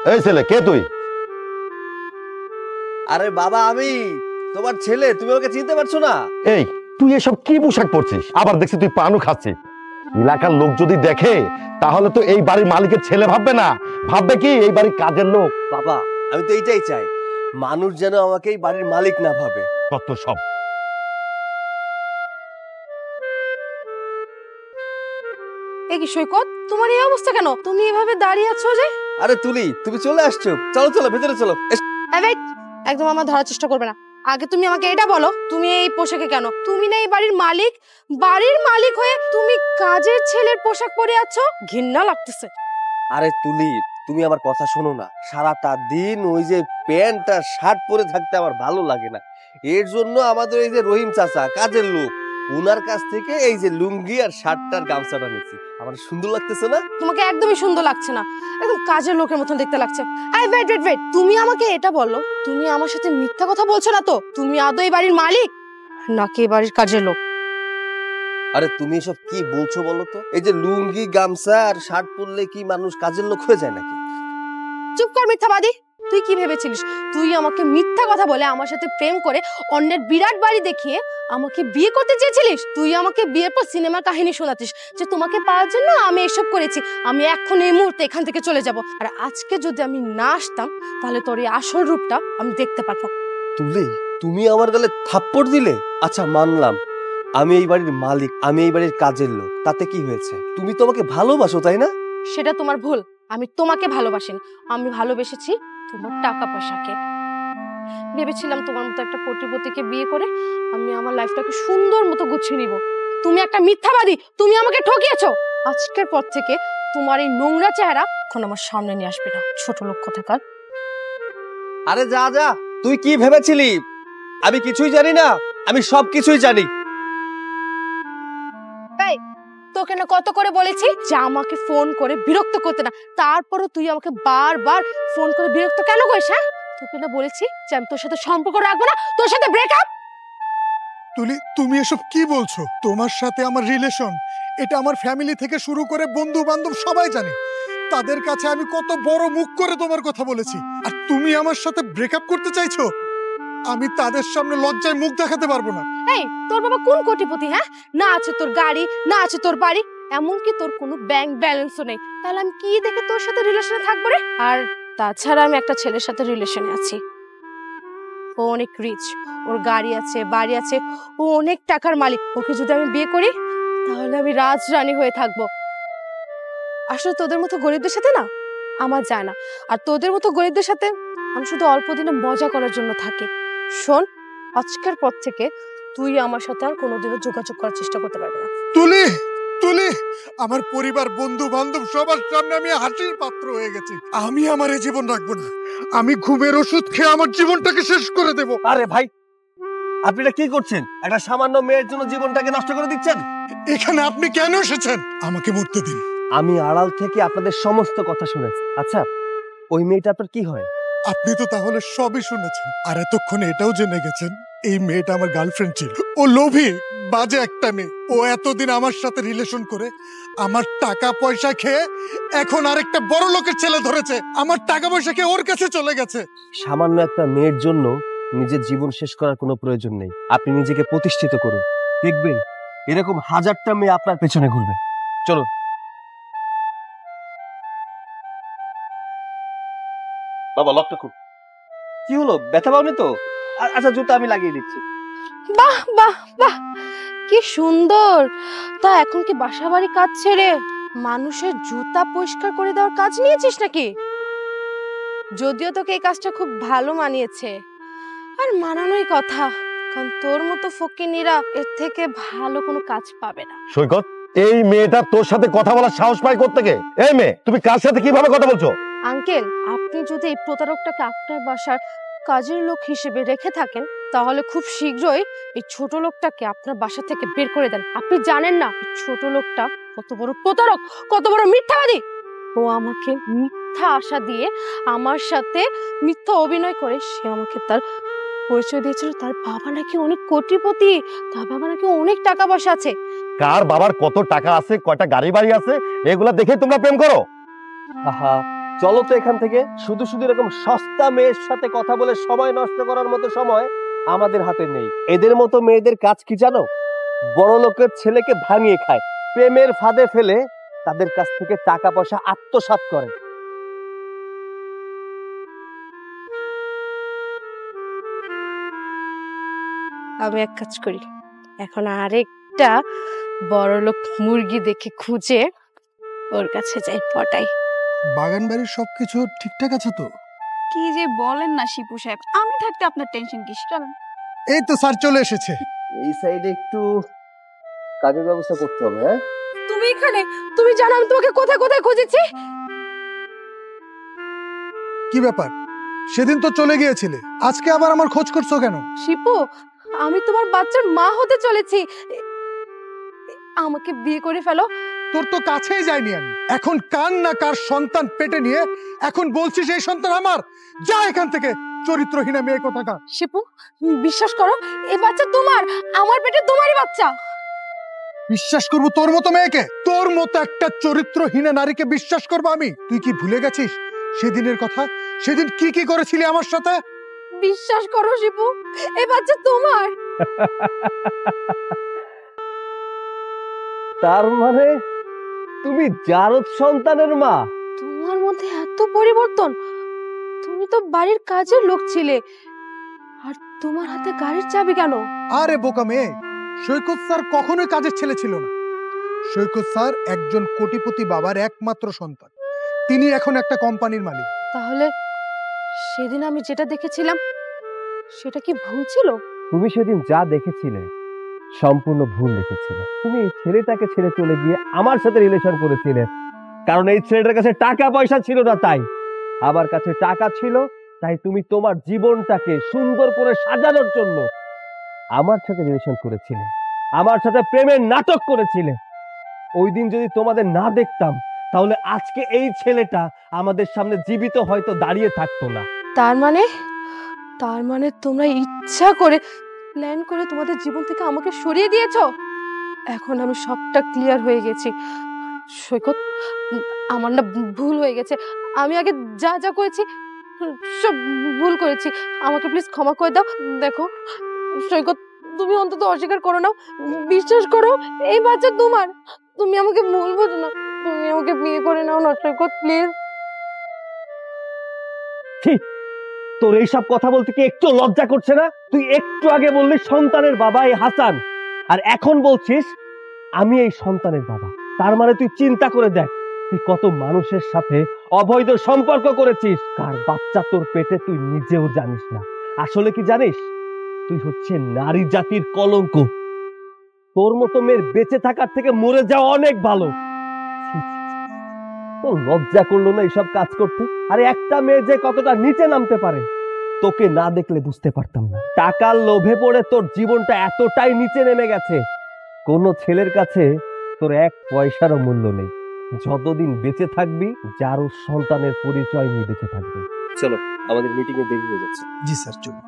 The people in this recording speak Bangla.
এই ছেলে, কে তুই? আরে বাবা, আমি তোমার ছেলে। তুমি ওকে চিনতে পারছো না? এই তুই এসব কি পোশাক পরছিস? আবার দেখছি তুই পানও খাচ্ছিস। এলাকার লোক যদি দেখে তাহলে তো এই বাড়ির মালিকের ছেলে ভাববে না, ভাববে কি এই বাড়ির কাজের লোক। বাবা, আমি তো এইটাই চাই, মানুষ যেন আমাকে এই বাড়ির মালিক না ভাবে। কত সব। এ কি সৈকত, তোমার এই অবস্থা কেন? তুমি এভাবে দাঁড়িয়ে আছো যে? আরে তুলি, তুমি চলে আসছো। চলো চলো, ভেতরে চলো। একদম আমার ধরার চেষ্টা করবে না। আগে তুমি আমাকে এটা বলো, তুমি এই পোশাকে কেন? তুমি না এই বাড়ির মালিক? বাড়ির মালিক হয়ে তুমি কাজের ছেলের পোশাক পরে আছো, ঘৃণা লাগতেছে। আরে তুলি, তুমি আমার কথা শোনো না। সারাটা দিন ওই যে প্যান্ট আর শার্ট পরে থাকতে আমার ভালো লাগে না। এর জন্য আমাদের এই যে রহিম চাচা, কাজের লোক, উনার কাছ থেকে এই যে লুঙ্গি আর শার্টটার গামছাটা নিচ্ছি। আমার সুন্দর লাগতেছে না? তোমাকে একদমই সুন্দর লাগছে না, একদম কাজের লোকের মতন দেখতে লাগছে। ওয়েট, তুমি আমাকে এটা বলো, তুমি আমার সাথে মিথ্যা কথা বলছো না তো? তুমি আদৌ এই বাড়ির মালিক নাকি এই বাড়ির কাজের লোক? আরে তুমি এসব কি বলছো বলো তো? এই যে লুঙ্গি গামছা আর শার্ট পরলে কি মানুষ কাজের লোক হয়ে যায় নাকি? চুপ কর মিথ্যাবাদী। তুই কি ভেবেছিলিস তুই আমাকে মিথ্যা কথা বলে আমার সাথে প্রেম করে অন্যের বিরাট বাড়ি দেখিয়ে আমাকে বিয়ে করতে চেয়েছিলিস? তুই আমাকে বিয়ের পর সিনেমার কাহিনী শোনাতিস যে তোমাকে পাওয়ার জন্য আমি এসব করেছি। আমি এখন এই মুহূর্তে এখান থেকে চলে যাব। আর আজকে যদি আমি না আসতাম তাহলে তোর এই আসল রূপটা আমি দেখতে পারতাম। তুলি, তুমি আমার গালে থাপ্পড় দিলে? আচ্ছা মানলাম, আমি এই বাড়ির মালিক, আমি এই বাড়ির কাজের লোক, তাতে কি হয়েছে? তুমি তো আমাকে ভালোবাসো, তাই না? সেটা তোমার ভুল। আমি তোমাকে ভালোবাসিনি, আমি ভালোবেসেছি তোমার টাকা পয়সাকে। ভেবেছিলাম তোমার মতো একটা কোটিপতিকে বিয়ে করে আমি আমার লাইফটাকে সুন্দর মতো গুছিয়ে নিব। তুমি একটা মিথ্যাবাদী, তুমি আমাকে ঠকিয়েছো। আজকের পর থেকে তোমার এই নোংরা চেহারা এখন আমার সামনে নিয়ে আসবে না, ছোট লোক কোথাকার। আরে যা যা, তুই কি ভেবেছিলি আমি কিছুই জানি না? আমি সব কিছুই জানি। তোকে না কত করে বলেছি যে আমাকে ফোন করে বিরক্ত করতে না, তারপরও তুই আমাকে বারবার ফোন করে বিরক্ত কেন করিস? হ্যাঁ, তোকে না বলেছি যে আমি তোর সাথে সম্পর্ক রাখবো না, তোর সাথে ব্রেকআপ। তুলি, তুমি এসব কি বলছো? তোমার সাথে আমার রিলেশন, এটা আমার ফ্যামিলি থেকে শুরু করে বন্ধু বান্ধব সবাই জানে। তাদের কাছে আমি কত বড় মুখ করে তোমার কথা বলেছি, আর তুমি আমার সাথে ব্রেকআপ করতে চাইছো? আমি তাদের সামনে লজ্জায় মুখ দেখাতে পারবো না। এই, তোর বাবা কোন কোটিপতি? হ্যাঁ, না আছে তোর গাড়ি, না আছে তোর বাড়ি, এমনকি তোর কোনো ব্যাংক ব্যালেন্সও নেই। তাহলে আমি কি দেখে তোর সাথে রিলেশনে থাকবো রে? আর তাছাড়া আমি একটা ছেলের সাথে রিলেশনে আছি। ও অনেক রিচ, ওর গাড়ি আছে, বাড়ি আছে, ও অনেক টাকার মালিক। ওকে যদি আমি বিয়ে করি তাহলে আমি রাজরানী হয়ে থাকবো। আসলে তোদের মতো গরিবদের সাথে না আমার যায় না, আর তোদের মতো গরিবদের সাথে আমি শুধু অল্প দিনে মজা করার জন্য থাকি। শোন, আজকের পর থেকে তুই আমার সাথে আর কোনোদিনও যোগাযোগ করার চেষ্টা করতে পারবি না। তুলি, তুলি, আমার পরিবার বন্ধু বান্ধব সবার সামনে আমি হাসির পাত্র হয়ে গেছি। আমি আমার এই জীবন রাখবো না। আমি ঘুমের ওষুধ খেয়ে আমার জীবনটাকে শেষ করে দেব। আরে ভাই, আপনি এটা কি করছেন? একটা সামান্য মেয়ের জন্য জীবনটাকে নষ্ট করে দিচ্ছেন। এখানে আপনি কেন এসেছেন? আমাকে মরতে দিন। আমি আড়াল থেকে আপনাদের সমস্ত কথা শুনেছি। আচ্ছা, ওই মেয়েটা আপনার কি হয়? আপনি তো তাহলে সবই শুনেছেন, আর এতক্ষণে এটাও জেনে গেছেন এই মেয়েটা আমার গার্লফ্রেন্ড ছিল। ও লোভী, বাজে একটা মেয়ে। ও এতদিন আমার সাথে রিলেশন করে আমার টাকা পয়সা খেয়ে এখন আরেকটা বড় লোকের ছেলে ধরেছে। আমার টাকা পয়সা খেয়ে ওর কাছে চলে গেছে। সামান্য একটা মেয়ের জন্য নিজের জীবন শেষ করার কোনো প্রয়োজন নেই। আপনি নিজেকে প্রতিষ্ঠিত করুন, দেখবেন এরকম হাজারটা মেয়ে আপনার পেছনে ঘুরবে। চলুন। বাবা, লকটা খুব। কি হলো, ব্যথা পাওনি তো? আচ্ছা, জুতা আমি লাগিয়ে দিচ্ছি। বাহ বাহ বাহ, কি সুন্দর। তা এখন কি বাসা বাড়ি কাজ ছেড়ে মানুষের জুতা পরিষ্কার করে দেওয়ার কাজ নিয়েছিস নাকি? যদিও তোকে এই কাজটা খুব ভালো মানিয়েছে, আর মানানোই কথা, কারণ তোর মতো ফকিনীরা এর থেকে ভালো কোনো কাজ পাবে না। সৈকত, এই মেয়েটা তোর সাথে কথা বলার সাহস পায় কোত্থেকে? এই মেয়ে, তুমি কার সাথে কিভাবে কথা বলছো? আঙ্কেল, আপনি যদি এই প্রতারকটাকে আপনার বাসার কাজের লোক হিসেবে রেখে থাকেন তাহলে খুব শীঘ্রই এই ছোট লোকটাকে আপনার বাসা থেকে বের করে দেন। আপনি জানেন না এই ছোট লোকটা কত বড় প্রতারক, কত বড় মিথ্যাবাদী। ও আমাকে মিথ্যা আশা দিয়ে আমার সাথে মিথ্যা অভিনয় করে সে আমাকে তার পরিচয় দিয়েছিল তার বাবা নাকি অনেক কোটিপতি, তার বাবা নাকি অনেক টাকা পয়সা আছে। কার বাবার কত টাকা আছে, কয়টা গাড়ি বাড়ি আছে, এগুলা দেখে তোমরা প্রেম করো? আহা, চলো তো এখান থেকে। শুধু শুধু এরকম সস্তা মেয়ের সাথে কথা বলে সময় নষ্ট করার মতো সময় আমাদের হাতে নেই। এদের মতো মেয়েদের কাজ কি জানো? বড় লোকের ছেলেকে ভাঙিয়ে খায়, প্রেমের ফাঁদে ফেলে তাদের কাছ থেকে টাকা পয়সা আত্মসাৎ করে। আমি এক কাজ করি, এখন আরেকটা বড়লোক মুরগি দেখে খুঁজে ওর কাছে যাই, পটাই। বাগান বাড়ির সবকিছু ঠিকঠাক আছে তো? কি যে বলেন না শিপু সাহেব, আমি থাকতে আপনার টেনশন কিস? চলেন। এই তো স্যার চলে এসেছে। এই সাইডে একটু কাজের ব্যবস্থা করতে হবে। হ্যাঁ, তুমি এখানে? তুমি জানো আমি তোমাকে কোথায় কোথায় খুঁজেছি? কি ব্যাপার, সেদিন তো চলে গিয়েছিলে, আজকে আবার আমার খোঁজ করছো কেন? শিপু, আমি তোমার বাচ্চার মা হতে চলেছি, আমাকে বিয়ে করে ফেলো। তোর তো কাছেই যাইনি আমি, এখন কার না কার সন্তান পেটে নিয়ে এখন বলছিস এই সন্তান আমার? যা এখান থেকে, চরিত্রহীনা মেয়ে কোথাকার। শিপু, বিশ্বাস করো এই বাচ্চা তোমার, আমার পেটে তোমারই বাচ্চা। বিশ্বাস করবো তোর মতো মেয়েকে? তোর মতো একটা চরিত্রহীনা নারীকে বিশ্বাস করবো আমি? তুই কি ভুলে গেছিস সেদিনের কথা? সেদিন কি কি করেছিলি আমার সাথে? বিশ্বাস করো শিপু, এই বাচ্চা তোমার। তার মানে তুমি জারদ সন্তানের মা? তোমার মধ্যে এত পরিবর্তন? তুমি তো বাড়ির কাজের লোক ছিলে, আর তোমার হাতে গাড়ির চাবি কেন? আরে বোকা মেয়ে, সৈকত স্যার কখনোই কাজের ছেলে ছিল না। সৈকত স্যার একজন কোটিপতি বাবার একমাত্র সন্তান, তিনি এখন একটা কোম্পানির মালিক। তাহলে সেদিন আমি যেটা দেখেছিলাম সেটা কি ভুল ছিল? তুমি সেদিন যা দেখেছিলে সম্পূর্ণ ভুল দেখেছিলে। তুমি এই ছেলেটাকে ছেড়ে চলে গিয়ে আমার সাথে রিলেশন করেছিলে, কারণ এই ছেলেটার কাছে টাকা পয়সা ছিল না, তাই আমার কাছে টাকা ছিল, তাই তুমি তোমার জীবনটাকে সুন্দর করে সাজানোর জন্য আমার সাথে রিলেশন করেছিলে, আমার সাথে প্রেমের নাটক করেছিলে। ওই দিন যদি তোমাদের না দেখতাম তাহলে আজকে এই ছেলেটা আমাদের সামনে জীবিত হয়তো দাঁড়িয়ে থাকতো না। তার মানে তোমরা ইচ্ছা করে প্ল্যান করে তোমাদের জীবন থেকে আমাকে সরিয়ে দিয়েছো। এখন আমি সবটা ক্লিয়ার হয়ে গেছি। সৈকত, আমার না ভুল হয়ে গেছে, আমি আগে যা যা করেছি সব ভুল করেছি, আমাকে প্লিজ ক্ষমা করে দাও। দেখো সৈকত, তুমি অন্তত অস্বীকার করো না, বিশ্বাস করো এই বাচ্চা তোমার। তুমি আমাকে ভুল বোঝো না, তুমি আমাকে বিয়ে করে নাও না সৈকত, প্লিজ। ঠিক, তোর এইসব কথা বলতে কি একটু লজ্জা করছে না? তুই একটু আগে বললি সন্তানের বাবা এই হাসান, আর এখন বলছিস আমি এই সন্তানের বাবা। তার মানে তুই চিন্তা করে দেখ, তুই কত মানুষের সাথে অবৈধ সম্পর্ক করেছিস, কার বাচ্চা তোর পেটে তুই নিজেও জানিস না। আসলে কি জানিস, তুই হচ্ছে নারী জাতির কলঙ্ক। তোর মতো মেয়ের বেঁচে থাকার থেকে মরে যাওয়া অনেক ভালো। তোর লজ্জা করলো না এইসব কাজ করতে? আরে একটা মেয়ে যে কতটা নিচে নামতে পারে তোকে না দেখলে বুঝতে পারতাম না। টাকার লোভে পড়ে তোর জীবনটা এতটাই নিচে নেমে গেছে, কোনো ছেলের কাছে তোর এক পয়সারও মূল্য নেই। যতদিন বেঁচে থাকবি যারও সন্তানের পরিচয় নিয়ে বেঁচে থাকবি। চলো, আমাদের মিটিং এ দেরি হয়ে যাচ্ছে। জি স্যার, চলুন।